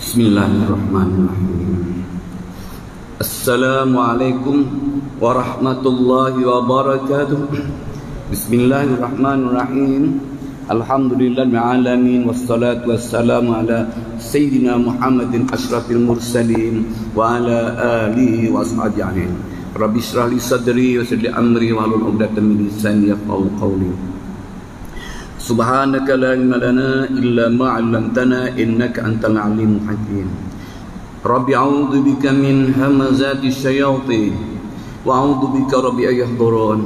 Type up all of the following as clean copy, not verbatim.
Bismillahirrahmanirrahim. Assalamualaikum warahmatullahi wabarakatuh. Bismillahirrahmanirrahim. Alhamdulillahil alamin wassalatu wassalamu ala sayyidina Muhammadin asyrafil mursalin wa ala alihi wa ashabihi ajma'in. Rabbi shrah li sadri wa yassir li amri wahlul 'uqdatam min lisani yafqahu qawli. Subhanaka la ilma lana illa ma 'allamtana innaka antal alimul hakim. Rabbi a'udzu bika min hamazati syayatin wa a'udzu bika rabbi ayahdurun.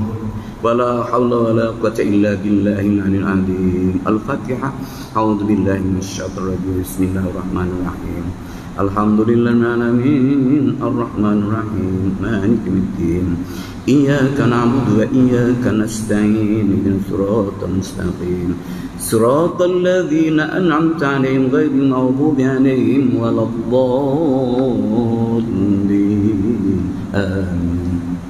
Wala haula wala quwwata illa billahil aliyyil azim. Al-Fatihah. A'udzu billahi minasyaitonir rajim. Bismillahirrahmanirrahim. Alhamdulillahil alamin arrahmanir rahim maliki yaumiddin. Iyyaka na'budu wa iyyaka nasta'in ihdinas siratal mustaqim siratal ladzina an'amta 'alaihim ghairil maghdubi 'alaihim waladdallin. Amin.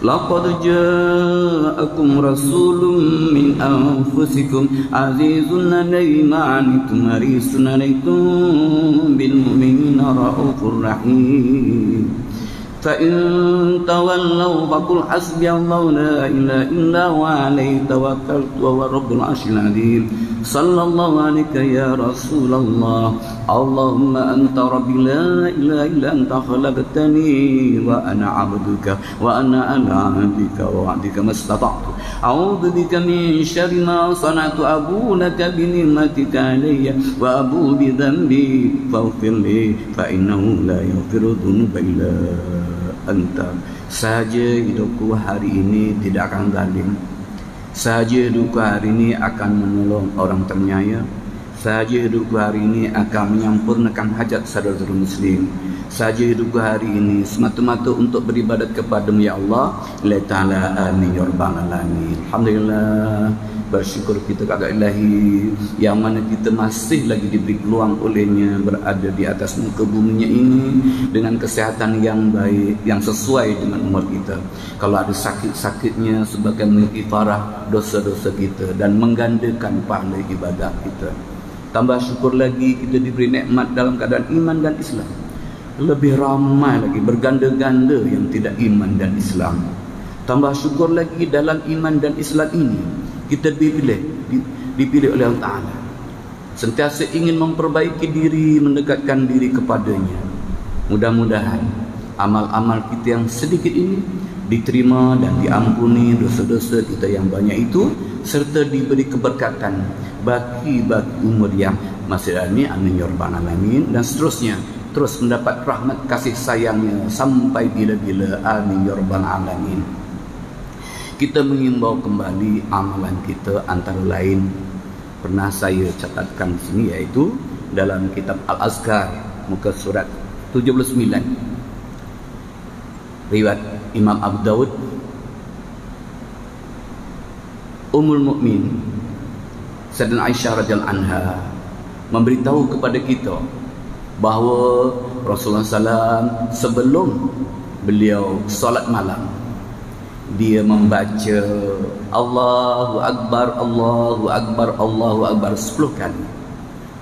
Laqad ja'akum rasulun min anfusikum azizun 'alaihi ma 'anittum harisun 'alaikum bil mu'minina raufur rahim. فإن تولوا فقل حسبي الله لا إله إلا هو عليه توكلت وهو رب العرش العظيم. صلى الله عليك يا رسول الله. اللهم أنت ربي لا إله إلا أنت خلقتني وأنا عبدك وأنا على عهدك ووعدك ما استطعت. أعوذ بك من شر ما صنعت. أبوء لك بنعمتك علي وأبوء بذنبي فاغفر لي فإنه لا يغفر الذنوب إلا Anta. Saja hidupku hari ini tidak akan zalim. Saja hidupku hari ini akan menolong orang terniaya. Saja hidupku hari ini akan menyempurnakan hajat saudara muslim. Saja hidupku hari ini semata-mata untuk beribadat kepada-Mu ya Allah. La ta'ala amin ya rabbal alamin. Alhamdulillah, bersyukur kita kepada Ilahi yang mana kita masih lagi diberi peluang olehnya berada di atas muka buminya ini dengan kesehatan yang baik, yang sesuai dengan umur kita. Kalau ada sakit-sakitnya sebagai mengifarah dosa-dosa kita dan menggandakan pahala ibadah kita. Tambah syukur lagi kita diberi nikmat dalam keadaan iman dan Islam. Lebih ramai lagi berganda-ganda yang tidak iman dan Islam. Tambah syukur lagi dalam iman dan Islam ini kita dipilih oleh Allah Ta'ala. Sentiasa ingin memperbaiki diri, mendekatkan diri kepadanya. Mudah-mudahan amal-amal kita yang sedikit ini diterima dan diampuni dosa-dosa kita yang banyak itu, serta diberi keberkatan bagi umur yang masih ini, amin ya rabbal alamin, dan seterusnya terus mendapat rahmat kasih sayangnya sampai bila-bila, amin ya rabbal alamin. Kita mengimbau kembali amalan kita antara lain pernah saya catatkan di sini, yaitu dalam kitab Al-Azkar muka surat 79 riwayat Imam Abu Dawud, Ummul Mukmin Sayyidatina Aisyah radhiyallahu anha memberitahu kepada kita bahawa Rasulullah SAW sebelum beliau solat malam, dia membaca Allahu Akbar, Allahu Akbar, Allahu Akbar 10 kali.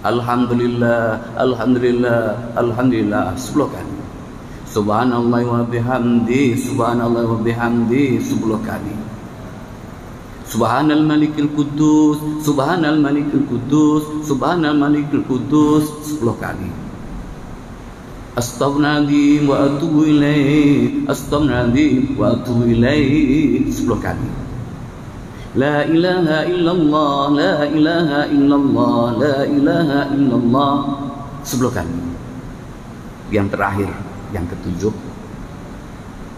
Alhamdulillah, Alhamdulillah, Alhamdulillah 10 kali. Subhanallah wa bihamdi, Subhanallah wa bihamdi 10 kali. Subhanal Malikil Quddus, Subhanal Malikil Quddus, Subhanal Malikil Quddus 10 kali. Astaghfirullahaladzim wa atubu ilaih, Astaghfirullahaladzim wa atubu ilaih 10 kali. La ilaha illallah, La ilaha illallah, La ilaha illallah 10 kali. Yang terakhir, yang ketujuh,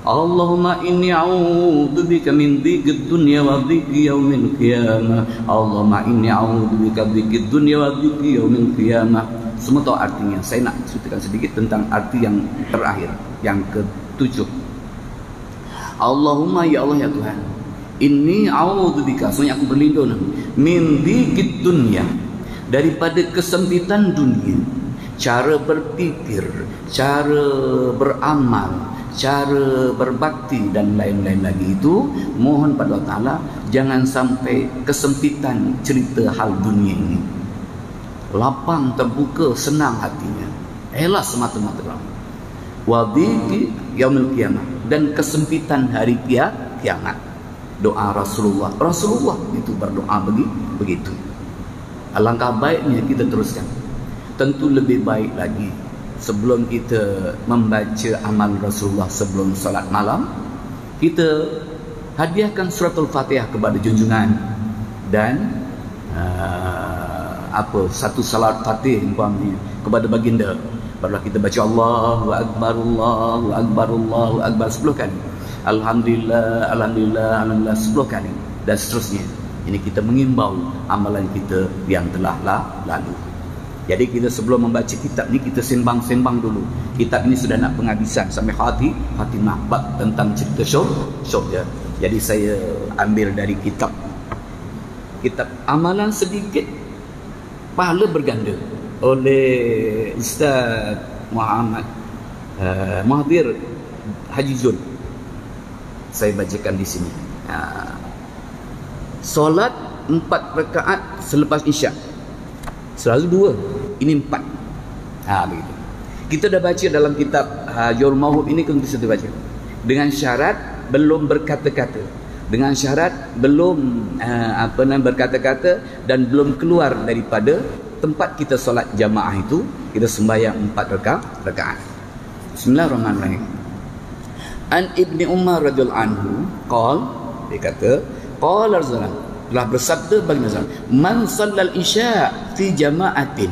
Allahumma inni a'udzubika min dhiqid dunya wa dhiqi yaumil qiyamah. Allahumma inni a'udzubika min dhiqid dunya wa dhiqi yaumil qiyamah. Semua tahu artinya. Saya nak ceritakan sedikit tentang arti yang terakhir, yang ketujuh. Allahumma, ya Allah ya Tuhan, inni a'udzubika, sebenarnya aku berlindung min dhiqid dunya, daripada kesempitan dunia, cara berpikir, cara beramal, cara berbakti dan lain-lain lagi itu. Mohon pada Allah Ta'ala jangan sampai kesempitan cerita hal dunia ini. lapang, terbuka, senang hatinya. Ialah semata-mata rahmat. Wa dhiqi yaumil qiyamah, dan kesempitan hari kiamat. Doa Rasulullah itu berdoa begitu. Alangkah baiknya kita teruskan. Tentu lebih baik lagi sebelum kita membaca amal Rasulullah sebelum salat malam, kita hadiahkan suratul Fatihah kepada junjungan dan satu salat Fatih umpamanya kepada baginda. Barulah kita baca Allahu Akbar, Allahu Akbar, Allahu Akbar 10 kali. Alhamdulillah, Alhamdulillah, Alhamdulillah 10 kali. Dan seterusnya. Ini kita mengimbau amalan kita yang telah lalu. Jadi kita sebelum membaca kitab ni, kita sembang-sembang dulu. Kitab ini sudah nak penghabisan sampai Fatimah bab tentang cerita syurga. Jadi saya ambil dari kitab amalan sedikit, pahala berganda, oleh Ustaz Muhammad Mahdir Haji Zul. Saya bacakan di sini. Solat 4 rakaat selepas isyak. Selalu 2, ini 4. Begitu. Kita dah baca dalam kitab Jawahirul Mauhub ini, kita bisa baca dengan syarat belum berkata-kata, dengan syarat belum berkata-kata dan belum keluar daripada tempat kita solat jamaah itu. Kita sembahyang 4 rakaat. Bismillahirrahmanirrahim. An Ibni Umar radhiyallahu anhu dia kata, qala Rasulullah, telah bersabda baginda, man sallal isya fi jama'atin,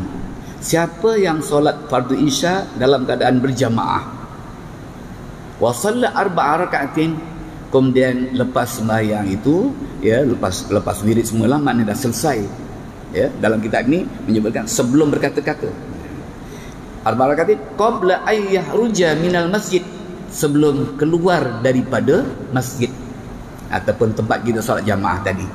siapa yang solat fardu isya dalam keadaan berjamaah, wa salla 4 rakaatin, kemudian lepas sembahyang itu, lepas wirid semula, maknanya dah selesai. Dalam kitab ini menyebutkan sebelum berkata-kata. 4 rakaatin qabla ay yahruja minal masjid, sebelum keluar daripada masjid ataupun tempat kita solat jamaah tadi.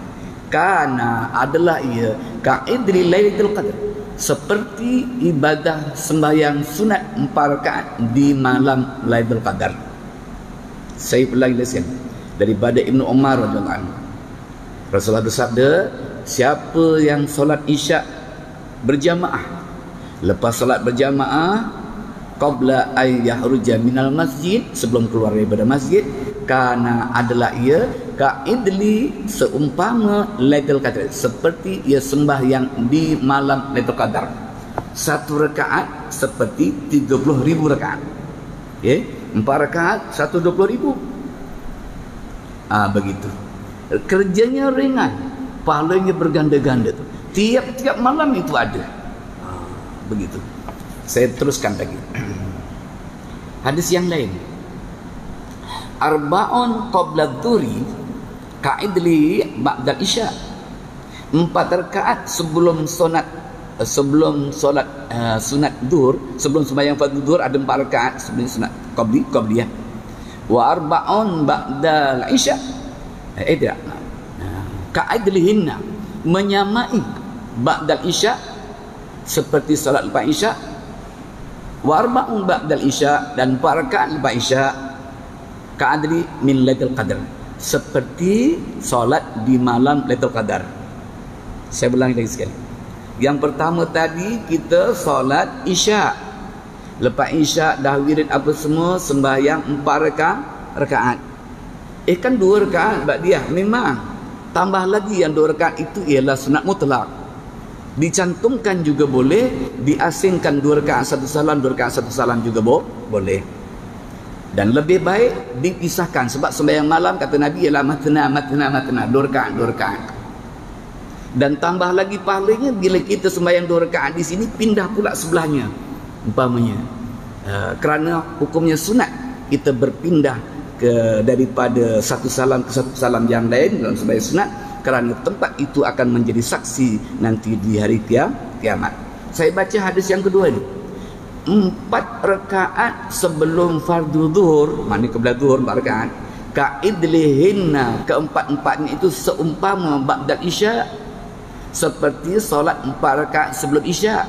Karena adalah ia ka'idri lailatul qadar, seperti ibadah sembahyang sunat 4 rakaat di malam Lailatul Qadar. Saya ulangi lagi daripada Ibnu Umar radhiyallahu anhu. Rasulullah bersabda, siapa yang solat isyak berjamaah, lepas solat berjamaah, qabla ay yahruja minal masjid, sebelum keluar daripada masjid, karena adalah ia ka'idli, seumpama Lailatul Qadar, seperti ia sembahyang di malam Lailatul Qadar. 1 rakaat seperti 30,000 rakaat. 4 rakaat 120,000. Begitu. Kerjanya ringan, pahalanya berganda-ganda tu. Tiap-tiap malam itu ada. Begitu. Saya teruskan lagi. Hadis yang lain. Arba'un qabla dzuri ka'idli ba'da isya. 4 rakaat sebelum solat sunat zuhur, sebelum sembahyang fardu zuhur ada 4 rakaat sebelum sunat qabliyah. Wa arba'un ba'da isya. Ka'idlihinna, menyamai ba'da isya seperti solat lepas isya. Wa arba'un ba'dal isya, dan 4 rakaat lepas isya ka'adli min Lailatul Qadar, seperti solat di malam Lailatul Qadar. Saya ulangi lagi sekali. Yang pertama tadi kita solat isya, lepas isya dah wirid apa semua, sembahyang 4 rakaat. Kan 2 rakaat ba'diyah, memang tambah lagi yang 2 rakaat itu ialah sunat mutlak. Dicantumkan juga boleh, diasingkan 2 rakaat 1 salam, 2 rakaat 1 salam juga boleh. Dan lebih baik dipisahkan, sebab sembahyang malam kata Nabi ialah matna 2 rakaat. Dan tambah lagi pahalanya bila kita sembahyang 2 rakaat di sini, pindah pula sebelahnya umpamanya. Kerana hukumnya sunat, kita berpindah daripada 1 salam ke 1 salam yang lain dalam sembahyang sunat, kerana tempat itu akan menjadi saksi nanti di hari kiamat. Saya baca hadis yang kedua ini. 4 rakaat sebelum fardu zuhur, maknanya qibla zuhur 4 rakaat, ka'idlihinna, keempat-empatnya itu seumpama ba'dal isya, seperti solat 4 rakaat sebelum isya.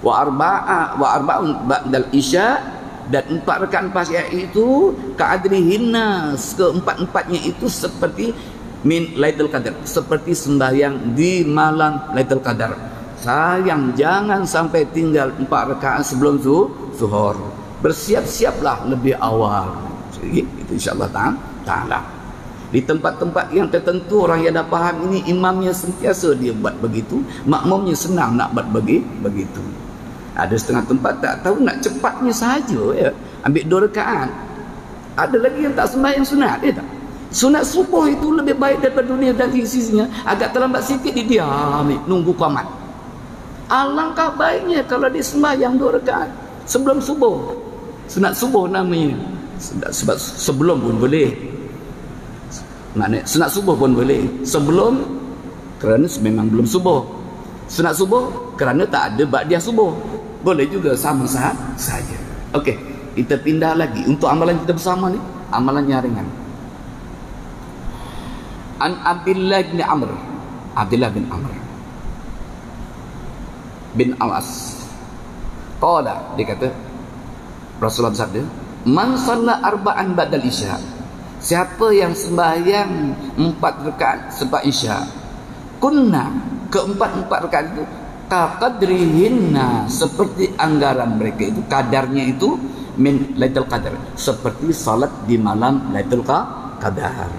Wa arba'un ba'dal isya, dan 4 rakaat lepas isya itu ka'adlihinna, keempat-empatnya itu seperti min Lailatul Qadar, seperti sembahyang di malam Lailatul Qadar. sayang jangan sampai tinggal 4 rakaat sebelum zuhur. Bersiap-siaplah lebih awal. Itu insya-Allah taala. Di tempat-tempat yang tertentu orang yang dah faham ini, imamnya sentiasa dia buat begitu, makmumnya senang nak buat begitu. Ada setengah tempat tak tahu, nak cepatnya saja ya, ambil 2 rakaat. Ada lagi yang tak sembahyang sunat dia tak. Sunat subuh itu lebih baik daripada dunia dan isinya. Agak terlambat sikit dia diam, nunggu qamat. Alangkah baiknya kalau dia sembahyang 2 rakaat sebelum subuh. Sunat subuh namanya. Sebab sebelum pun boleh. Maknanya sunat subuh pun boleh. Sebelum kerana memang belum subuh. Sunat subuh kerana tak ada ba'diyah subuh. Boleh juga sama saja. Okey, kita pindah lagi untuk amalan kita bersama ni, amalannya ringan. An Abdullah bin Amr bin Al-As qala, dia kata Rasulullah bersabda, man shalla arba'an ba'dal isya, siapa yang sembahyang 4 rakaat selepas isya, kunna, keempat-empat rakaat itu kaqadrihinna, seperti anggaran mereka itu, kadarnya itu min Lailatul Qadar, seperti salat di malam Lailatul Qadar.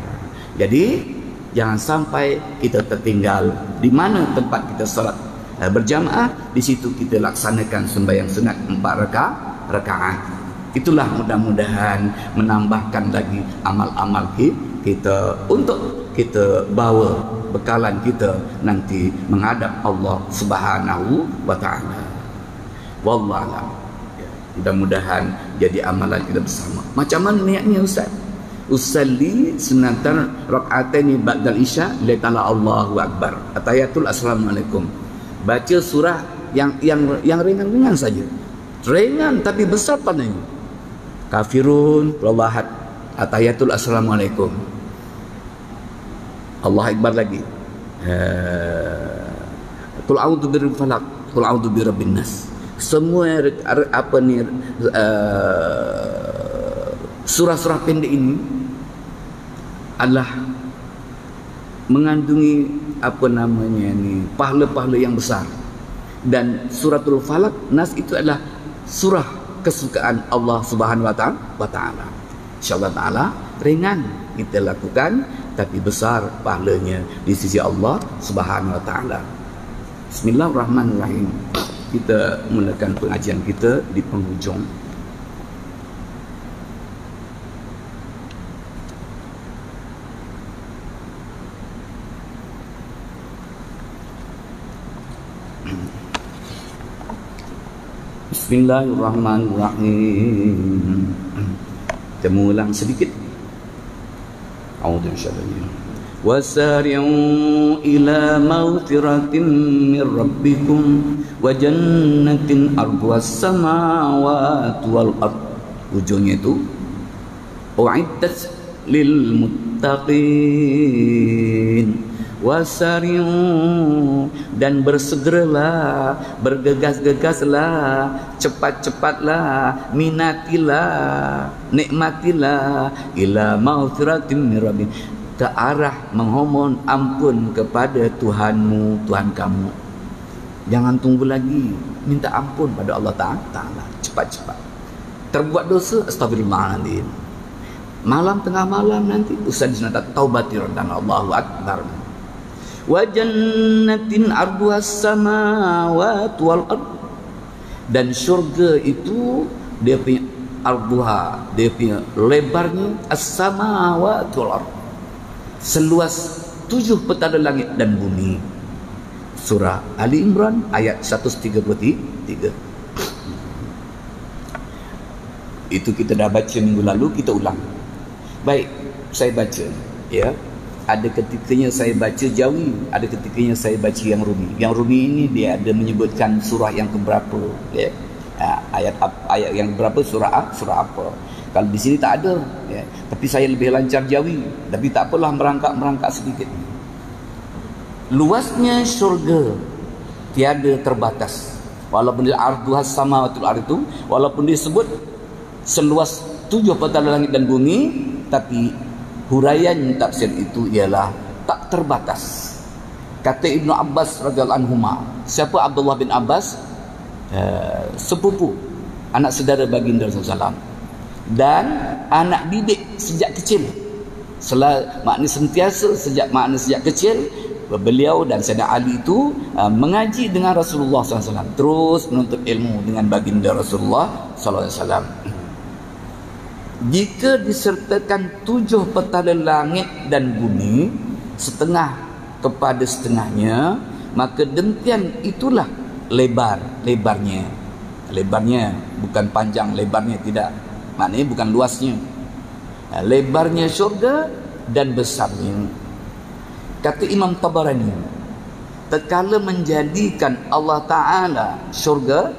Jadi jangan sampai kita tertinggal. Di mana tempat kita salat berjamaah, di situ kita laksanakan sembahyang sunat 4 rakaat. Itulah mudah-mudahan menambahkan lagi amal-amal kita untuk kita bawa bekalan kita nanti menghadap Allah Subhanahu wa taala. Wallahu a'lam. Mudah-mudahan jadi amalan kita bersama. Macam mana niatnya Ustaz? Usalli sunatan rak'ataini ba'dal isya li'tala Allahu akbar. Atayatul assalamualaikum. Baca surah yang ringan-ringan saja. Ringan tapi besar tandanya. Kafirun, Allahat, atayatul assalamualaikum. Allah akbar lagi. Qul a'udzu birabbil falaq, qul a'udzu birabbin nas. Semua apa ni surah-surah pendek ini adalah mengandungi apa namanya ni pahala-pahala yang besar. Dan suratul falaq, nas itu adalah surah kesukaan Allah Subhanahu wa taala. Insyaallah taala ringan kita lakukan tapi besar pahalanya di sisi Allah Subhanahu wa taala. Bismillahirrahmanirrahim. Kita mulakan pengajian kita di penghujung. Bismillahirrahmanirrahim. Kita mengulang sedikit. A'udzubillahi. Wasari'u ila maghfiratin min rabbikum wa jannatin arduhas samawati wal ard. Ujungnya itu u'iddat lil muttaqin. Wasari'u, dan bersegeralah, bergegas-gegaslah, cepat-cepatlah, minatilah, nikmatilah ila maghfiratin min rabbik, ke arah memohon ampun kepada Tuhanmu, Tuhan kamu. Jangan tunggu lagi, minta ampun pada Allah Ta'ala cepat-cepat. Terbuat dosa, astagfirullahaladzim. Malam tengah malam nanti usah disunat taubatir dan Allahu akbar. Wa jannatin arduhas samawati wal ard, dan syurga itu dia punya arduha, dia punya lebarnya as-samawati wal ard, seluas 7 petala langit dan bumi. Surah Ali Imran ayat 133. Itu kita dah baca minggu lalu, kita ulang. Baik, saya baca ya. Ada ketikanya saya baca Jawi, ada ketikanya saya baca yang Rumi. Yang Rumi ini dia ada menyebutkan surah yang keberapa ya. Ayat yang berapa, surah apa. Kalau di sini tak ada ya. Tapi saya lebih lancar Jawi, tapi tak apalah, merangkak sedikit. Luasnya syurga tiada terbatas. Walaupun dia arduhas samawatul ard itu, walaupun disebut seluas 7 petala langit dan bumi, tapi huraian tafsir itu ialah tak terbatas. Kata Ibnu Abbas radhiyallahu anhuma. Siapa Abdullah bin Abbas? Sepupu, anak saudara baginda Rasulullah SAW, dan anak didik sejak kecil. Sejak kecil beliau dan Sayyidina Ali itu mengaji dengan Rasulullah SAW, terus menuntut ilmu dengan baginda Rasulullah SAW. Jika disertakan 7 petala langit dan bumi, setengah kepada setengahnya, maka demikian itulah lebarnya, bukan panjang, lebarnya tidak, maknanya bukan luasnya, lebarnya syurga dan besarnya. Kata Imam Tabarani, tatkala menjadikan Allah Ta'ala syurga,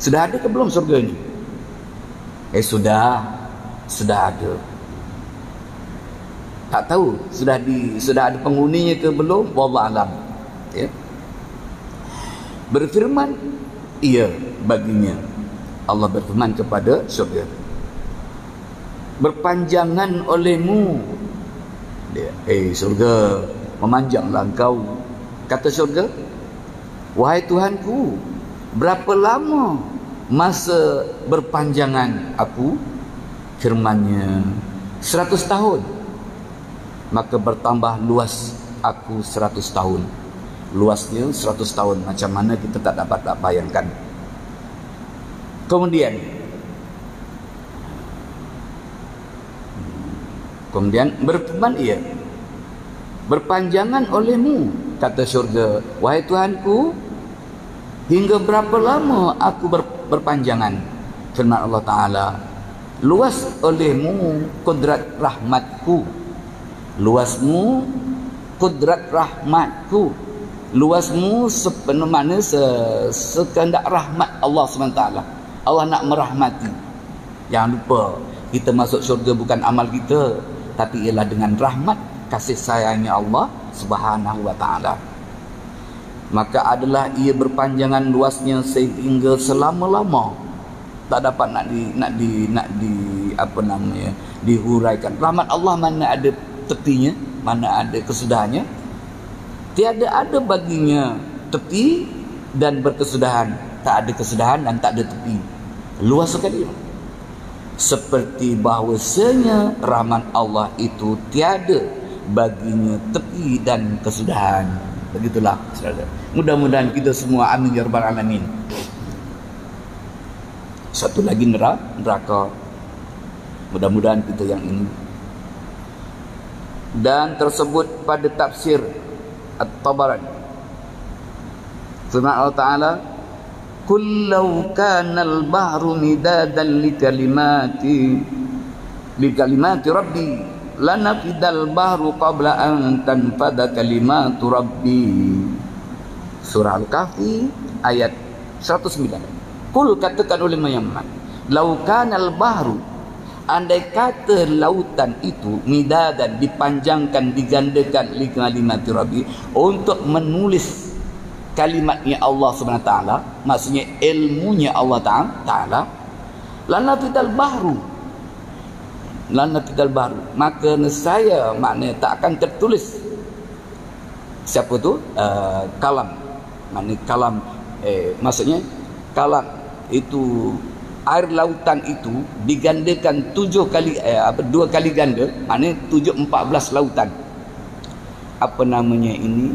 sudah ada ke belum syurga ini? Sudah ada. Tak tahu sudah ada penghuninya ke belum, wallahu alam. Ya. Berfirman ia baginya, Allah berfirman kepada syurga, berpanjangan olehmu. Syurga, memanjanglah engkau. Kata syurga, wahai Tuhanku, berapa lama masa berpanjangan aku? Firmannya, 100 tahun. Maka bertambah luas aku 100 tahun. Luasnya 100 tahun, macam mana kita tak dapat bayangkan. Kemudian berfirman ia, berpanjangan olehmu. Kata syurga, wahai Tuhanku, hingga berapa lama aku berpanjangan? Firman Allah Ta'ala, luas olehmu kudrat rahmatku. Luasmu kudrat rahmatku. Luasmu sepenuh mana sekehendak rahmat Allah SWT. Allah nak merahmati. Jangan lupa, kita masuk syurga bukan amal kita, tapi ialah dengan rahmat kasih sayangnya Allah Subhanahu wa Ta'ala. Maka adalah ia berpanjangan luasnya sehingga selama-lama tak dapat dihuraikan. Rahmat Allah mana ada tepinya, mana ada kesudahannya. Tiada ada baginya tepi dan berkesudahan. Tak ada kesudahan dan tak ada tepi. Luas sekali. Seperti bahawasanya rahmat Allah itu tiada baginya tepi dan kesudahan. Begitulah, saudara. Mudah-mudahan kita semua amin ya rabbal alamin. Satu lagi neraka. Mudah-mudahan kita yang ini. Dan tersebut pada tafsir At-Tabarani. Firman Allah Ta'ala, kullau kanal bahru midadan likalimati rabbi lanafidal bahru qabla an tanfada kalimatu rabbi. Surah Al-Kahfi ayat 109. Kul, katakan oleh Muhammad, lau kanal bahru, andai kata lautan itu midadan, dipanjangkan, digandakan, li kalimati rabbi, untuk menulis kalimatnya Allah Subhanahu Taala, maksudnya ilmunya Allah Taala, lanafidal bahru, maka nescaya, maknanya tak akan tertulis. Siapa tu? Kalam, maknanya kalam, maksudnya kalam itu air lautan itu digandakan 2 kali ganda, maknanya 14 lautan. Apa namanya ini?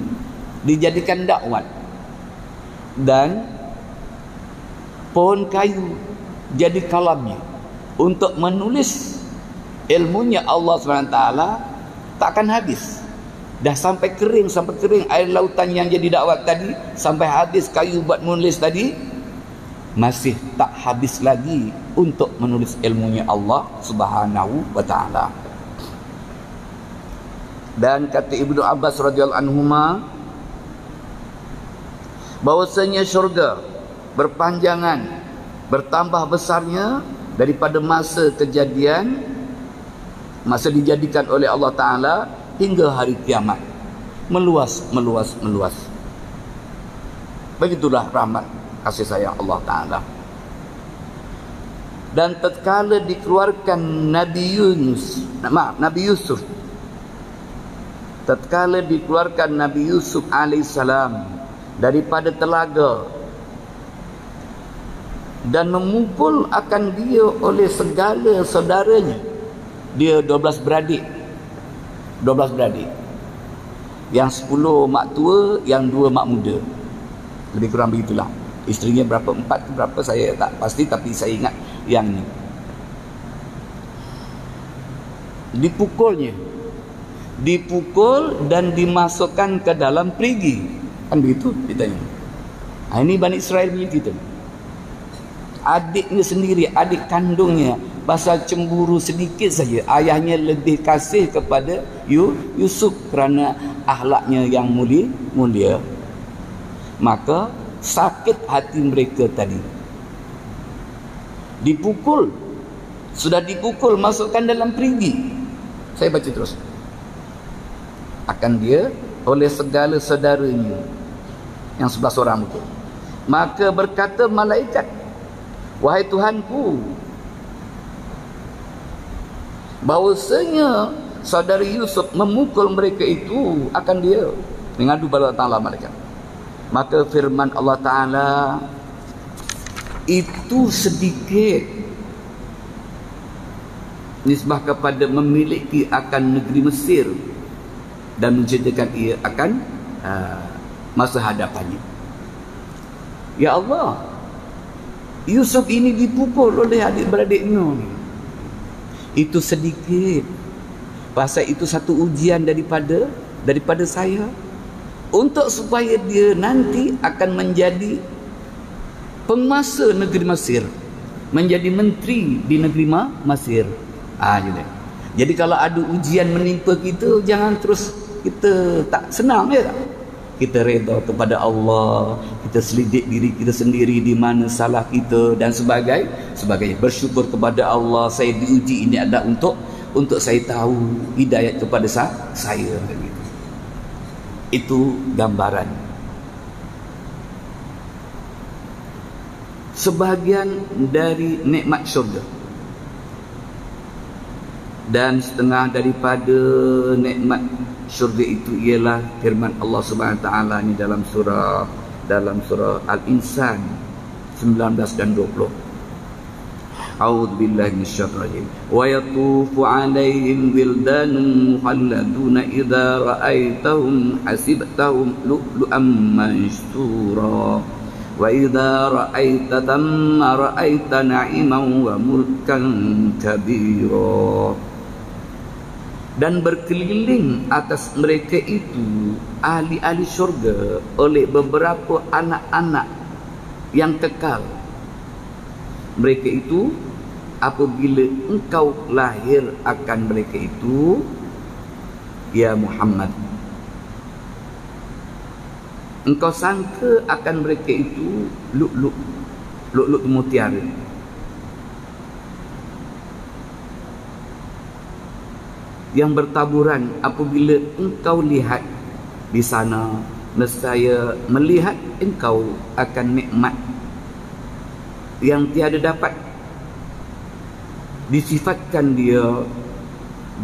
Dijadikan dakwat. Dan pohon kayu jadi kalamnya untuk menulis ilmunya Allah SWT, takkan habis. Dah sampai kering air lautan yang jadi dakwat tadi, sampai habis kayu buat menulis tadi, masih tak habis lagi untuk menulis ilmunya Allah Subhanahu wa Ta'ala. Dan kata Ibnu Abbas radhiyallahu anhuma, bahwasanya syurga berpanjangan, bertambah besarnya daripada masa kejadian, masa dijadikan oleh Allah Ta'ala hingga hari kiamat. Meluas. Begitulah rahmat kasih sayang Allah Ta'ala. Dan tatkala dikeluarkan Nabi Yusuf tatkala dikeluarkan Nabi Yusuf alaihissalam daripada telaga dan memukul akan dia oleh segala saudaranya. Dia 12 beradik. Yang 10 mak tua, yang 2 mak muda. Lebih kurang begitulah. Isterinya berapa, 4 ke berapa saya tak pasti, tapi saya ingat yang ni. Dipukul dan dimasukkan ke dalam perigi. Kan begitu ditanya. Ini Bani Israel punya kita. Adiknya sendiri, adik kandungnya, pasal cemburu sedikit saja, ayahnya lebih kasih kepada Yusuf kerana akhlaknya yang mulia. Maka sakit hati mereka tadi. Sudah dipukul, masukkan dalam perigi. Saya baca terus. Akan dia oleh segala saudaranya yang 11 orang itu. Maka berkata malaikat, wahai Tuhanku, bahwasanya saudari Yusuf memukul mereka itu, akan dia mengadu kepada Allah Ta'ala malaikat. Maka firman Allah Ta'ala, itu sedikit nisbah kepada memiliki akan negeri Mesir dan menceritakan ia akan masa hadapannya. Ya Allah, Yusuf ini dipukul oleh adik-beradiknya ni. Itu sedikit. Pasal itu satu ujian daripada saya, untuk supaya dia nanti akan menjadi penguasa negeri Mesir, menjadi menteri di negeri Mesir. Jadi kalau ada ujian menimpa kita, jangan terus kita tak senang, ya tak? Kita reda kepada Allah, kita selidik diri kita sendiri di mana salah kita dan sebagainya. Bersyukur kepada Allah, saya diuji ini ada untuk saya tahu hidayat kepada saya. Itu gambaran. Sebahagian dari nikmat syurga dan setengah daripada nikmat syurga itu ialah firman Allah Subhanahu Wa Taala ni dalam surah Al-Insan 19 dan 20. A'udzu billahi minasyaitonir rajim. Wa yatufu 'alaihim wildanun mukhalladun idza ra'aitahum hasibtahum lu'lu'an mansura wa idza ra'aita thamma ra'aita na'iman wa mulkan kabira. Dan berkeliling atas mereka itu ahli-ahli syurga oleh beberapa anak-anak yang kekal. Mereka itu apabila engkau lahir akan mereka itu, ya Muhammad, engkau sangka akan mereka itu lu'lu' mutiara. Yang bertaburan apabila engkau lihat di sana, nescaya melihat engkau akan nikmat yang tiada dapat disifatkan dia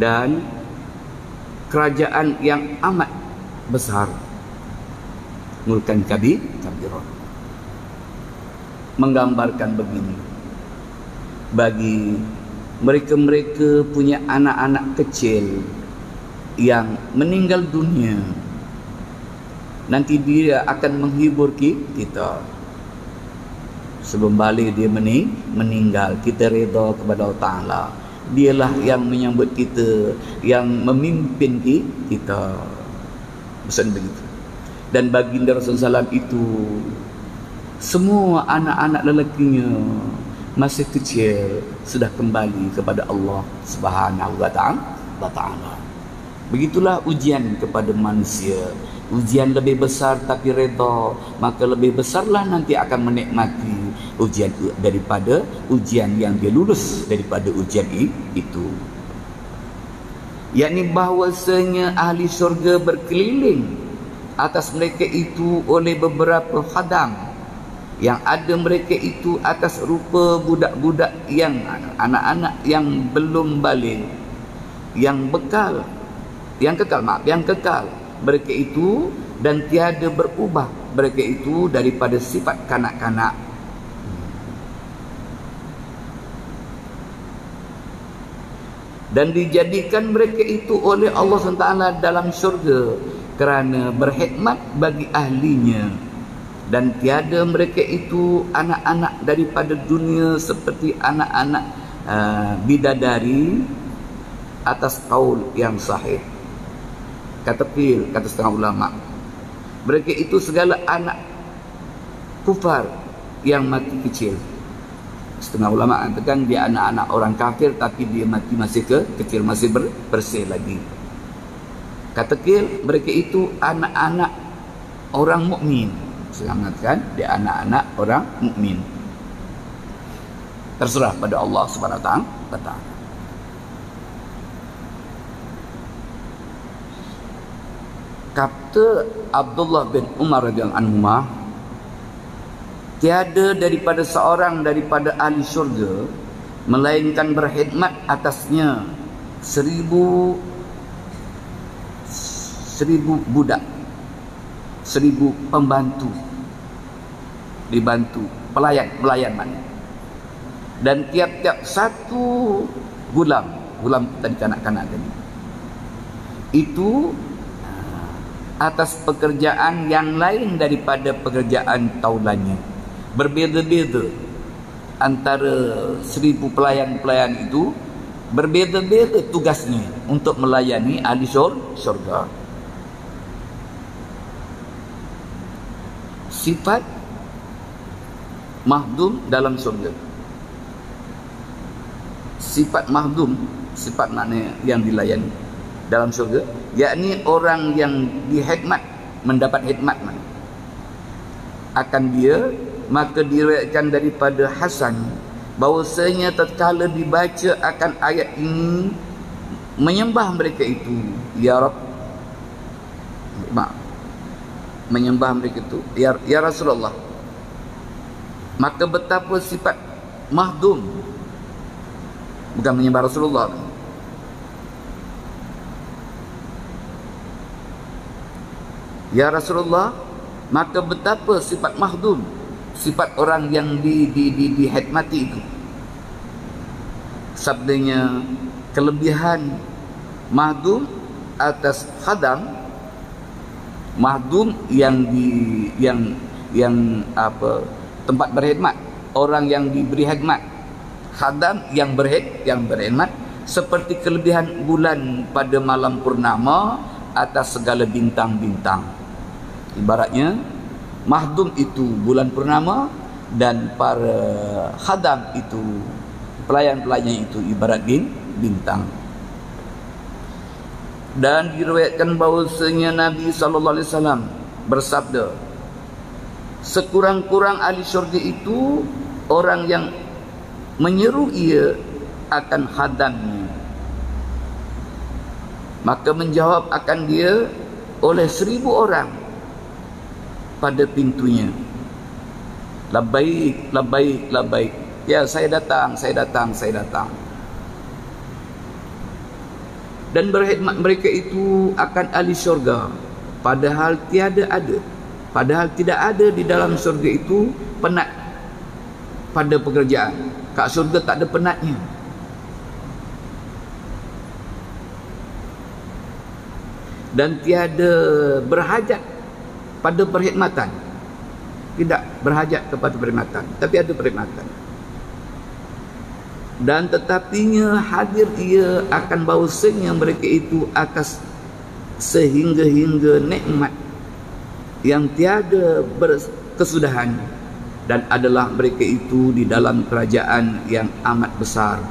dan kerajaan yang amat besar, mulkan kabiran. Menggambarkan begini, bagi mereka punya anak-anak kecil yang meninggal dunia, nanti dia akan menghibur kita. Sebelum balik dia meninggal, kita reda kepada Allah Ta'ala. Dialah yang menyambut kita, yang memimpin kita. Pesan begitu. Dan baginda Rasulullah SAW itu, semua anak-anak lelakinya masih kecil sudah kembali kepada Allah Subhanahu wa Ta'ala. Begitulah ujian kepada manusia. Ujian lebih besar tapi reda, maka lebih besarlah nanti akan menikmati ujian daripada ujian yang dia lulus daripada ujian itu. Yakni bahwasanya ahli syurga berkeliling atas mereka itu oleh beberapa khadam, yang ada mereka itu atas rupa budak-budak yang anak-anak yang belum balik, yang bekal, yang kekal, maaf, yang kekal mereka itu, dan tiada berubah mereka itu daripada sifat kanak-kanak. Dan dijadikan mereka itu oleh Allah SWT dalam syurga kerana berkhidmat bagi ahlinya. Dan tiada mereka itu anak-anak daripada dunia seperti anak-anak bidadari atas qaul yang sahih. Kata setengah ulama, mereka itu segala anak kufar yang mati kecil. Setengah ulama katakan dia anak-anak orang kafir, tapi dia mati masih kecil, masih bersih lagi. Kata mereka itu anak-anak orang mukmin. Saya mengatakan dia anak-anak orang mukmin. Terserah pada Allah Subhanahu wa taala. Kata Abdullah bin Umar radhiyallahu anhu, tiada daripada seorang daripada ahli syurga melainkan berkhidmat atasnya 1000 budak, 1000 pembantu, dibantu, pelayan mana. Dan tiap-tiap satu gulam tadi kanak-kanak tadi itu atas pekerjaan yang lain daripada pekerjaan taulannya. Berbeza-beza antara 1000 pelayan-pelayan itu, berbeza-beza tugasnya untuk melayani ahli syurga. Sifat mahdum dalam syurga. Sifat mahdum, sifat mana yang dilayani dalam syurga, yakni orang yang dihikmat, mendapat hikmat mana akan dia. Maka diriwayatkan daripada Hasan bahawasanya tatkala dibaca akan ayat ini, menyembah mereka itu, ya Rabb, menyembah mereka itu, ya Rasulullah. Maka betapa sifat mahdum, bukan menyembah Rasulullah, ya Rasulullah. Maka betapa sifat mahdum, sifat orang yang dihikmati itu. Sabdanya, kelebihan mahdum atas khadam. Mahdum yang tempat berkhidmat, orang yang diberi khidmat. Khadam yang berkhidmat, seperti kelebihan bulan pada malam purnama atas segala bintang-bintang. Ibaratnya mahdum itu bulan purnama, dan para khadam itu, pelayan-pelayan itu ibarat bintang. Dan diriwayatkan bahawasanya Nabi SAW bersabda, sekurang-kurang ahli syurga itu orang yang menyeru ia akan khadamnya, maka menjawab akan dia oleh 1000 orang pada pintunya. Labbaik, labbaik, labbaik. Ya, saya datang. Dan berkhidmat mereka itu akan ahli syurga, padahal tidak ada di dalam syurga itu penat pada pekerjaan. Kat syurga tak ada penatnya. Dan tiada berhajat pada perkhidmatan. Tidak berhajat kepada perkhidmatan, tapi ada perkhidmatan. Dan tetapinya hadir ia akan bahawasanya mereka itu atas sehingga-hingga nikmat yang tiada berkesudahan, dan adalah mereka itu di dalam kerajaan yang amat besar.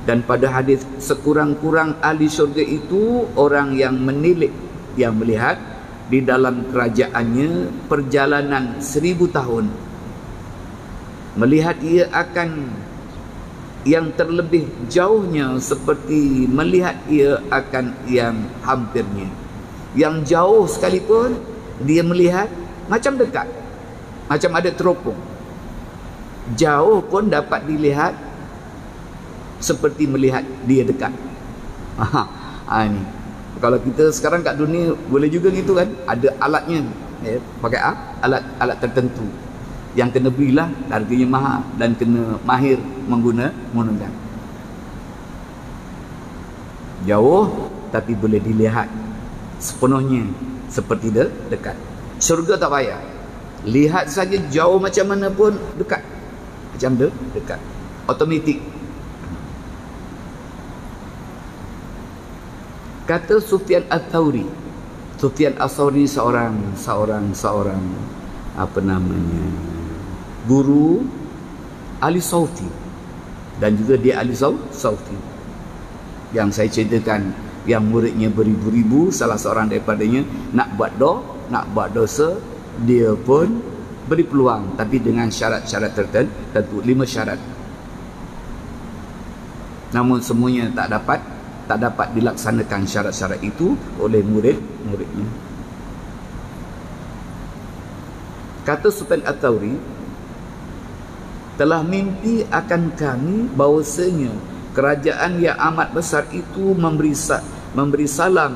Dan pada hadis, sekurang-kurang ahli syurga itu orang yang menilik, yang melihat di dalam kerajaannya perjalanan 1000 tahun. Melihat ia akan yang terlebih jauhnya seperti melihat ia akan yang hampirnya. Yang jauh sekalipun dia melihat macam dekat, macam ada teropong. Jauh pun dapat dilihat seperti melihat dia dekat. Ini kalau kita sekarang kat dunia boleh juga gitu kan, ada alatnya, pakai alat tertentu yang kena belilah, harganya mahal dan kena mahir menggunakan. Jauh tapi boleh dilihat sepenuhnya seperti dekat. Syurga tak payah, lihat saja jauh macam mana pun dekat, macam dekat, automatik. Kata Sufyan Ats-Tsauri. Sufyan Ats-Tsauri seorang apa namanya, guru ahli Sauti, dan juga dia ahli Sauti yang saya ceritakan, yang muridnya beribu-ribu. Salah seorang daripadanya nak buat dosa, dia pun beri peluang, tapi dengan syarat-syarat tertentu, 5 syarat. Namun semuanya tak dapat dilaksanakan syarat-syarat itu oleh murid-muridnya. Kata Sufyan Ats-Tsauri, telah mimpi akan kami bahawasanya kerajaan yang amat besar itu memberi salam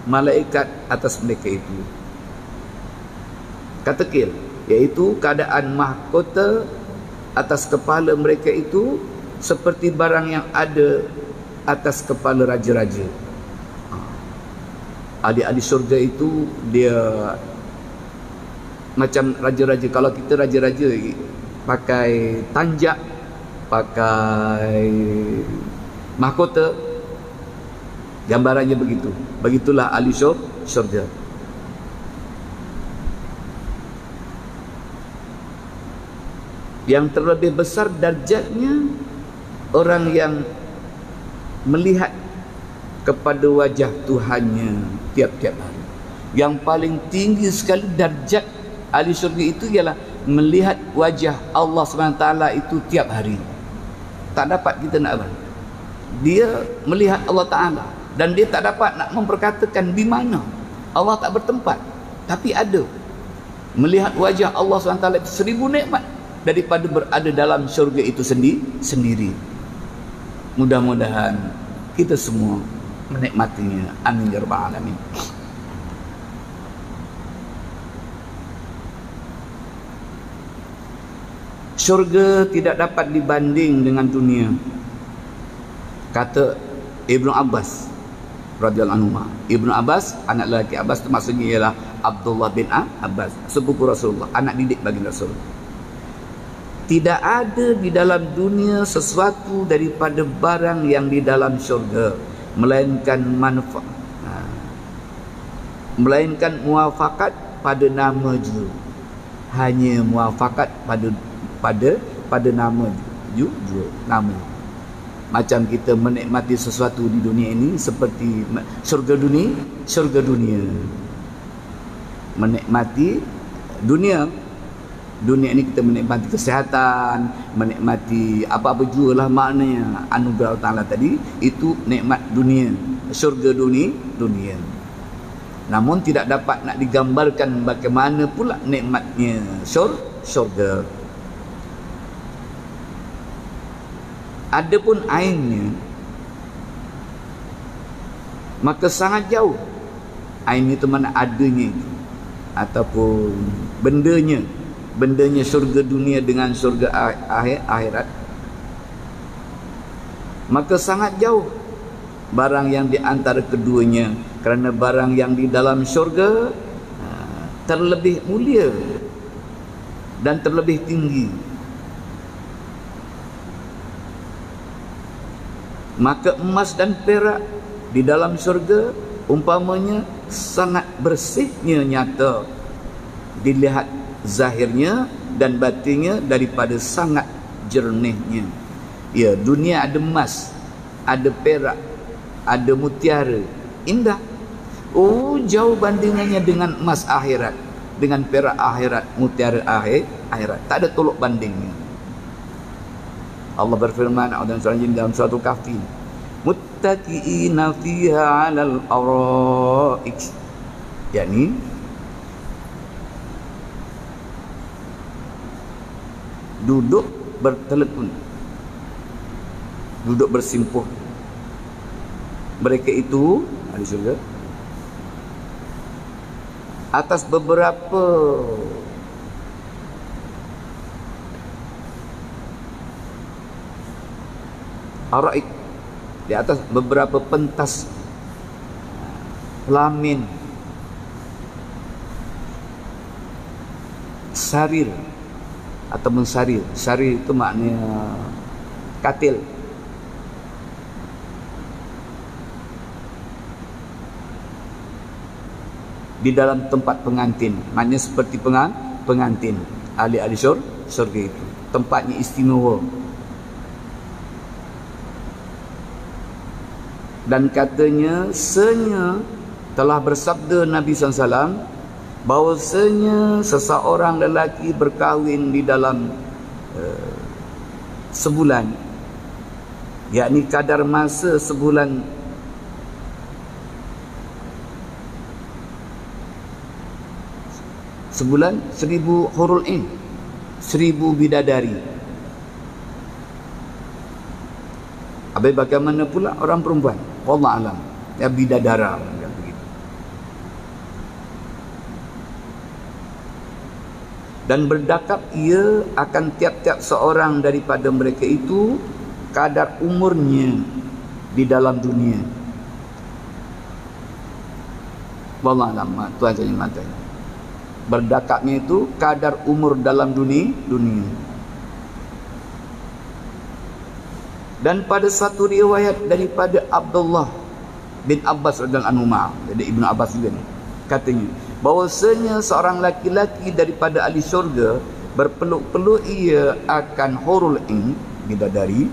malaikat atas mereka itu. Kata Qil, iaitu keadaan mahkota atas kepala mereka itu seperti barang yang ada atas kepala raja-raja. Ahli-ahli syurga itu dia macam raja-raja. Kalau kita raja-raja pakai tanjak, pakai mahkota, gambarannya begitu. Begitulah ahli syurga. Yang terlebih besar darjatnya orang yang melihat kepada wajah Tuhannya tiap-tiap hari. Yang paling tinggi sekali darjat ahli syurga itu ialah melihat wajah Allah SWT itu tiap hari. Tak dapat kita nak apa? Dia melihat Allah Ta'ala, dan dia tak dapat nak memperkatakan di mana. Allah tak bertempat, tapi ada. Melihat wajah Allah SWT itu 1000 nikmat daripada berada dalam syurga itu sendiri. Mudah-mudahan kita semua menikmatinya. Amin ya rabbal alamin. Syurga tidak dapat dibanding dengan dunia. Kata Ibnu Abbas radhiyallahu anhu. Ibnu Abbas, anak lelaki Abbas itu maksudnya ialah Abdullah bin Abbas, sepupu Rasulullah, anak didik bagi Rasulullah. Tidak ada di dalam dunia sesuatu daripada barang yang di dalam syurga melainkan melainkan muafakat pada nama juga. Hanya muafakat pada nama juga. Nama. Macam kita menikmati sesuatu di dunia ini seperti syurga dunia. Menikmati dunia ini kita menikmati kesihatan, menikmati apa-apa juga lah maknanya anugerah Allah Ta'ala tadi, itu nikmat dunia, syurga dunia. Namun tidak dapat nak digambarkan bagaimana pula nikmatnya syurga. Adapun ainnya, maka sangat jauh. Ain itu mana adanya itu, ataupun bendanya syurga dunia dengan syurga akhirat, maka sangat jauh barang yang di antara keduanya, kerana barang yang di dalam syurga terlebih mulia dan terlebih tinggi. Maka emas dan perak di dalam syurga umpamanya sangat bersihnya nyata dilihat zahirnya dan batinnya daripada sangat jernihnya. Ya, dunia ada emas, ada perak, ada mutiara, indah. Oh, jauh bandingannya dengan emas akhirat, dengan perak akhirat, mutiara akhirat. Tak ada tolok bandingnya. Allah berfirman dalam surat Kahfi, muttaqiina fiha 'alal araik, yakni duduk bertelekun, duduk bersimpuh mereka itu ahli syurga atas beberapa araik, di atas beberapa pentas pelamin, sarir atau mensarir. Sarir itu maknanya katil. Di dalam tempat pengantin, maknanya seperti pengantin ahli-ahli syurga itu. Tempatnya istimewa. Dan katanya telah bersabda Nabi SAW bahawasanya seseorang lelaki berkahwin di dalam sebulan, yakni kadar masa sebulan sebulan 1000 hurul ain, 1000 bidadari. Habis bagaimana pula orang perempuan? Wallah alam, ya bidadara yang begitu. Dan berdakap ia akan tiap-tiap seorang daripada mereka itu kadar umurnya di dalam dunia. Wallah alam, Tuhan saja matanya. Berdakapnya itu kadar umur dalam dunia. Dan pada satu riwayat daripada Abdullah bin Abbas radhiyallahu anhu, jadi Ibnu Abbas juga ni, katanya bahawasanya seorang laki-laki daripada ahli syurga berpeluk-peluk ia akan hurul ain, bidadari,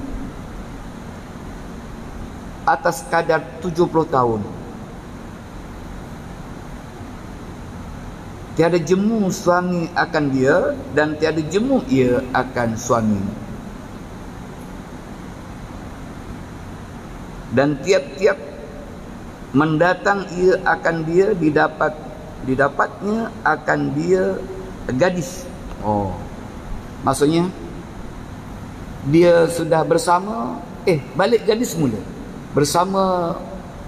atas kadar 70 tahun. Tiada jemu suami akan dia dan tiada jemu ia akan suami. Dan tiap-tiap mendatang ia akan dia didapatnya akan dia gadis. Maksudnya dia sudah bersama, balik gadis mula, bersama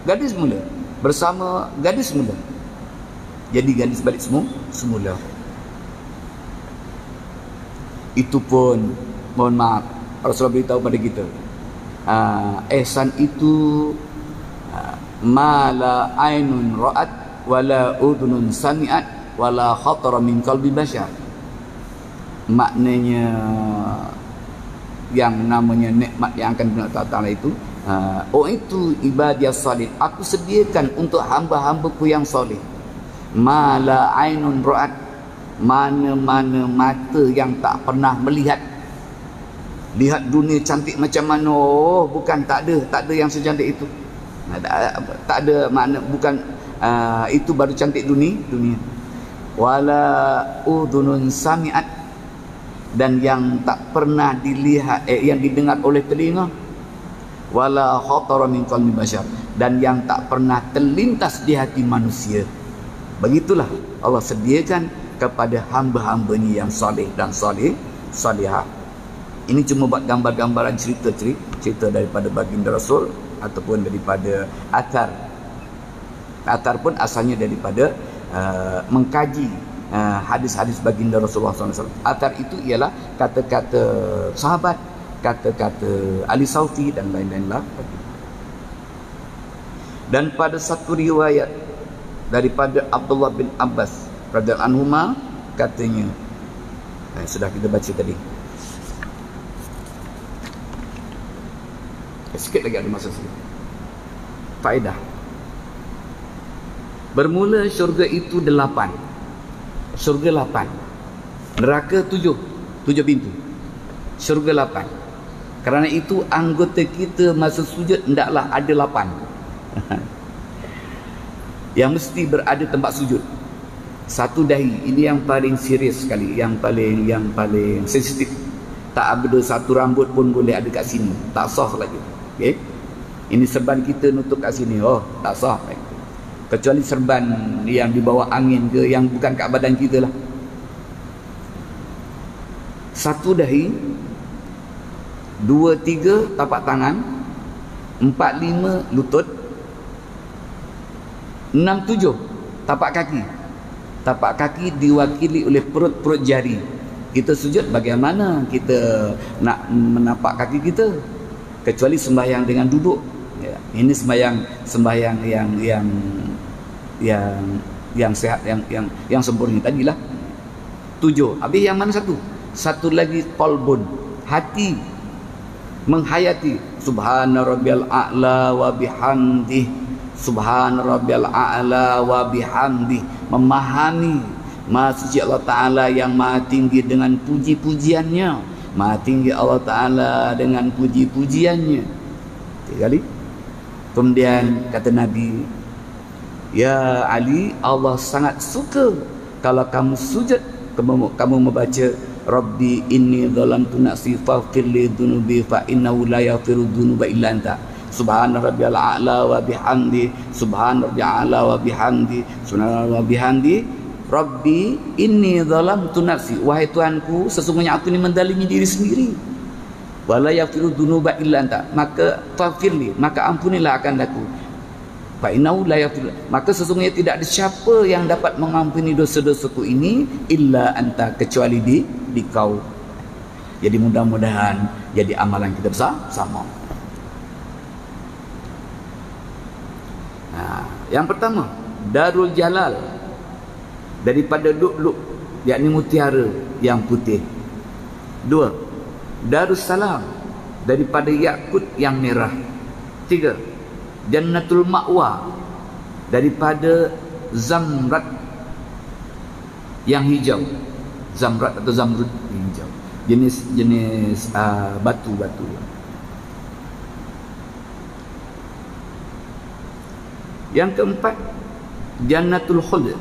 gadis mula, bersama gadis mula, jadi gadis balik semula. Itu pun mohon maaf, Rasulullah beritahu pada kita, ihsan itu ma la ainun ra'at wala udhunun sami'at wala khatara min qalbi bashar. Maknanya yang namanya nikmat yang akan diberikan Allah Ta'ala itu, itu ibadiyas salih, aku sediakan untuk hamba-hambaku yang soleh. Ma la ainun ra'at, mana-mana mata yang tak pernah melihat. Lihat dunia cantik macam mana, bukan, tak ada yang secantik itu. Tak ada makna, bukan itu baru cantik dunia. Wala udhunun sami'at, dan yang tak pernah dilihat, yang didengar oleh telinga. Wala khatara min qalbi bashar, dan yang tak pernah terlintas di hati manusia. Begitulah Allah sediakan kepada hamba-hambanya yang soleh dan solehah. Ini cuma buat gambar-gambaran cerita daripada baginda Rasul ataupun daripada athar. Athar pun asalnya daripada mengkaji hadis-hadis baginda Rasulullah SAW. Athar itu ialah kata-kata sahabat, kata-kata ahli saufi dan lain-lain lah. Dan pada satu riwayat daripada Abdullah bin Abbas radhiyallahu anhuma, katanya, sudah kita baca tadi. Sikit lagi ada masa sikit. Faedah. Bermula syurga itu 8. Syurga 8. Neraka 7 pintu. Syurga 8. Kerana itu anggota kita masa sujud hendaklah ada 8. Yang mesti berada tempat sujud. Satu dahi. Ini yang paling serius sekali, yang paling sensitif. Tak ada satu rambut pun boleh ada kat sini, tak sah lagi. Okay? Ini serban kita nutup kat sini, tak sah. Kecuali serban yang dibawa angin ke, yang bukan kat badan kita lah. Satu dahi, 2, 3 tapak tangan, 4, 5 lutut, 7 tapak kaki. Tapak kaki diwakili oleh perut jari. Kita sujud bagaimana kita nak menapak kaki kita? Kecuali sembahyang dengan duduk. Ya, ini sembahyang yang sehat, yang sempurna tadilah. 7. Habis yang mana satu? Satu lagi qalbun, hati menghayati subhana rabbiyal a'la wa bihamdih, subhana rabbiyal a'la wa bihamdih, memahami Maha Suci Allah Ta'ala yang maha tinggi dengan puji-pujiannya, maha tinggi Allah Ta'ala dengan puji-pujiannya. 3 kali. Kemudian kata Nabi, ya Ali, Allah sangat suka kalau kamu sujud, kamu membaca Rabbi inni zalamtu nafsi faghfir li dhunubi fa innahu la yaghfiru dhunuba illa anta. Subhana rabbiyal a'la wa bihamdi, subhana rabbiyal a'la wa bihamdi, subhana wa bihamdi. Rabbi inni zalamtu nafsi, wahai Tuhanku, sesungguhnya aku ini mendalimi diri sendiri. Wa la yaghfiru dhunuba illa anta, maka faghfirli, maka ampunilah akan aku. Fa innahu la yaghfiru, maka sesungguhnya tidak ada siapa yang dapat mengampuni dosa-dosaku ini illa anta, kecuali di kau. Jadi mudah-mudahan jadi amalan kita bersama. Nah, yang pertama, Darul Jalal daripada lu'lu', yakni mutiara yang putih. 2. Darussalam daripada yakut yang merah. 3. Jannatul Ma'wa daripada zamrad yang hijau. Zamrad atau zamrud yang hijau, jenis batu-batu. Yang keempat, Jannatul Khuld,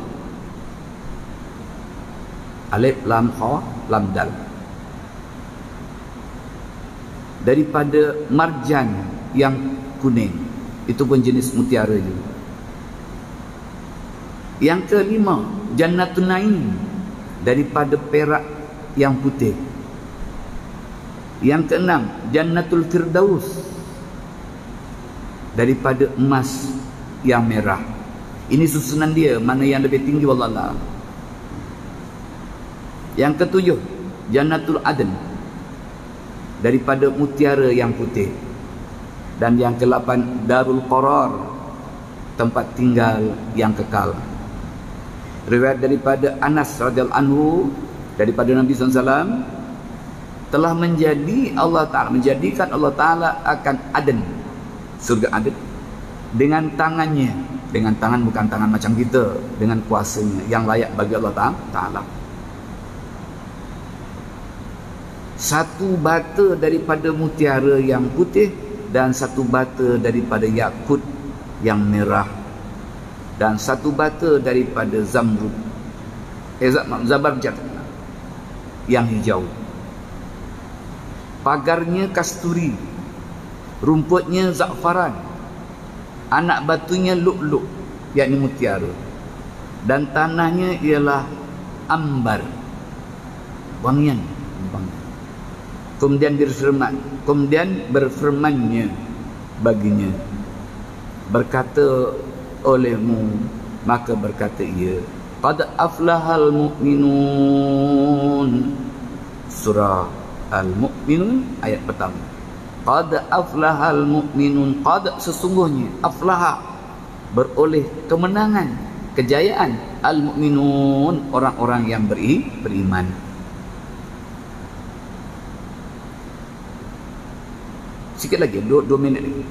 alif lam kha lam dal, daripada marjan yang kuning, itu pun jenis mutiara juga. Yang kelima, Jannatul Naim daripada perak yang putih. Yang keenam, Jannatul Firdaus daripada emas yang merah. Ini susunan dia, mana yang lebih tinggi wallah. Yang ketujuh, Jannatul Adn daripada mutiara yang putih. Dan yang ke-8, Darul Qarar, tempat tinggal yang kekal. Riwayat daripada Anas radhiyallahu anhu daripada Nabi SAW, telah menjadikan Allah Ta'ala akan Aden, surga Aden, dengan tangannya, dengan tangan bukan tangan macam kita, dengan kuasanya yang layak bagi Allah Ta'ala. Satu bata daripada mutiara yang putih dan satu bata daripada yakut yang merah dan satu bata daripada zamrud, zabarjad yang hijau. Pagarnya kasturi, rumputnya za'faran, anak batunya lu'lu', yakni mutiara, dan tanahnya ialah ambar, wangian. Kemudian berfirmannya baginya, berkata olehmu, maka berkata ia, qad aflahal mu'minun. Surah Al-Mu'minun ayat pertama. Qad aflahal mu'minun, qad sesungguhnya, aflaha beroleh kemenangan, kejayaan, al-mu'minun orang-orang yang beriman. Sikit lagi, 2 minit lagi.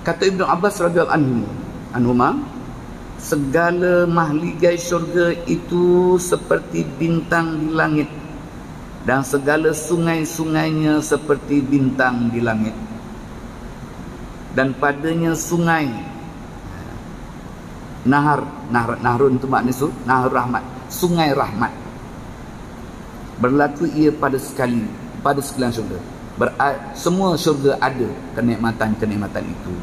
Kata Ibnu Abbas radhiyallahu anhuma, segala mahligai syurga itu seperti bintang di langit, dan segala sungai-sungainya seperti bintang di langit. Dan padanya sungai Nahrun itu maknanya Nahar Rahmat, sungai rahmat. Berlaku ia pada sekalian syurga. Semua syurga ada kenikmatan itu.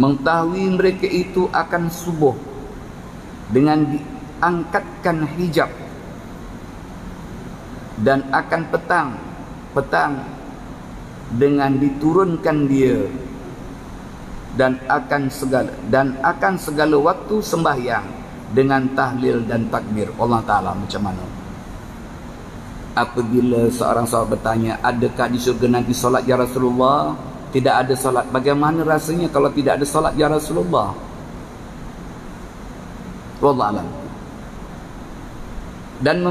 Mengetahui mereka itu akan subuh dengan diangkatkan hijab, dan akan petang petang dengan diturunkan dia dan akan segala waktu sembahyang dengan tahlil dan takbir. Allah Ta'ala macam mana? Apabila seorang sahabat bertanya, adakah di syurga nanti solat ya Rasulullah? Tidak ada solat. Bagaimana rasanya kalau tidak ada solat ya Rasulullah? Wallahu a'lam. Dan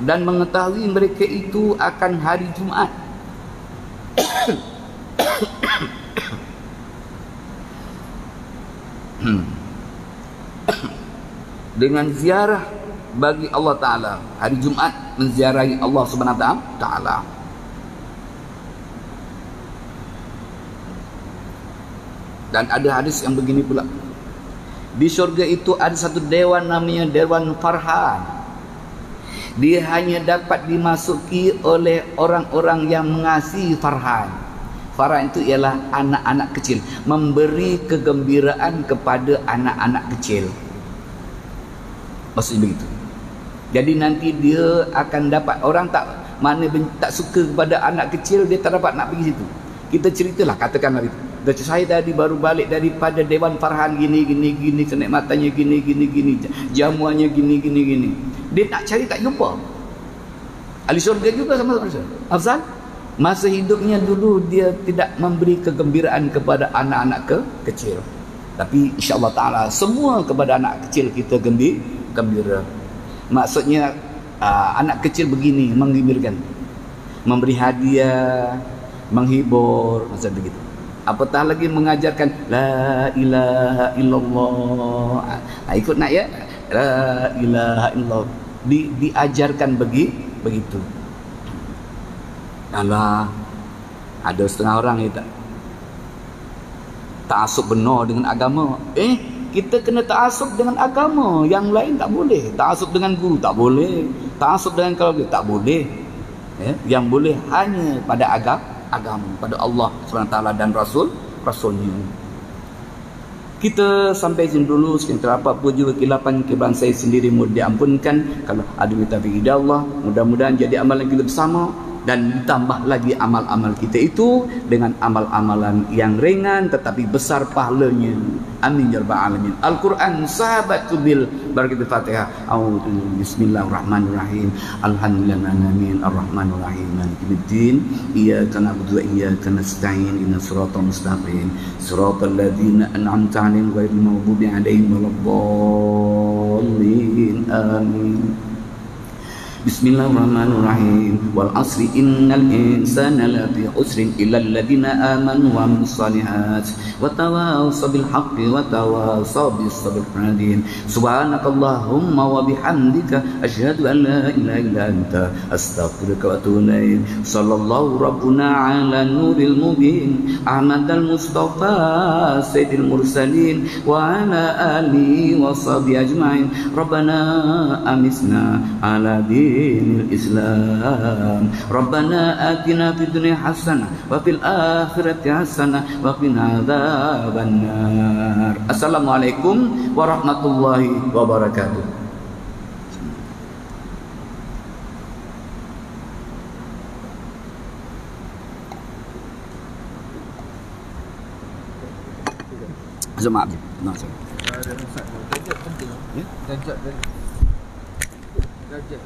dan mengetahui mereka itu akan hari Jumaat. Dengan ziarah bagi Allah Ta'ala, hari Jumaat menziarahi Allah Subhanahu Wa Ta'ala. Dan ada hadis yang begini pula, di syurga itu ada satu dewan namanya Dewan Farhan. Dia hanya dapat dimasuki oleh orang-orang yang mengasihi Farhan. Farhan itu ialah anak-anak kecil, memberi kegembiraan kepada anak-anak kecil. Maksudnya begitu. Jadi nanti dia akan dapat, orang tak suka kepada anak kecil, dia tak dapat nak pergi situ. Kita ceritalah, katakanlah itu, saya tadi baru balik daripada Dewan Farhan gini, kenikmatannya gini, jamuannya gini. Dia nak cari tak jumpa. Ahli syurga juga sama Afzal. Masa hidupnya dulu dia tidak memberi kegembiraan kepada anak-anak kecil. Tapi insya-Allah Ta'ala semua kepada anak kecil kita gembira. Maksudnya anak kecil begini menggembirakan, memberi hadiah, menghibur, macam begitu. Apatah lagi mengajarkan la ilaha illallah. Ikut nak ya, la ilaha illallah. Diajarkan begitu. Alah, ada setengah orang yang tak asuk benar dengan agama. Kita kena ta'asub dengan agama. Yang lain tak boleh. Ta'asub dengan guru tak boleh. Ta'asub dengan keluarga tak boleh. Yang boleh hanya pada agama, pada Allah SWT dan Rasulnya. Kita sampai sini dulu. Sekian terdapat pun juga kilapan kebahan saya sendiri, mohon diampunkan. Kalau ada taufiq dari Allah, mudah-mudahan jadi amalan kita bersama. Dan ditambah lagi amal-amal kita itu dengan amal-amalan yang ringan tetapi besar pahalanya. Amin ya rabbal alamin. Al-Quran sahabat bil barakatul Fatihah. Bismillahirrahmanirrahim. Alhamdulillahirabbil alamin arrahmanir rahim maliki yaumiddin. Iyyaka na'budu wa iyyaka nasta'in. Ihdinas siratal mustaqim. Siratal ladzina an'amta 'alaihim ghairil maghdubi 'alaihim waladdallin. Amin. Bismillahirrahmanirrahim. Wal asri innal insana lafi khusrin illa alladhina amanu wa amilus solihat wa tawassaw bil haqqi wa tawassaw bis sabr. Subhanakallahumma wa bihamdika asyhadu an la ilaha illa anta astaghfiruka wa atubu ilaik. Sallallahu rabbuna ala nuril mubin Ahmadal Mustafa sayyidil mursalin wa ala alihi wa sahbihi ajma'in. Rabbana amisna ala Islam. Rabbana atina fid dunya hasanah wa fil akhirati hasanah wa qina adzabannar. Assalamualaikum warahmatullahi wabarakatuh. Maaf. Gadget.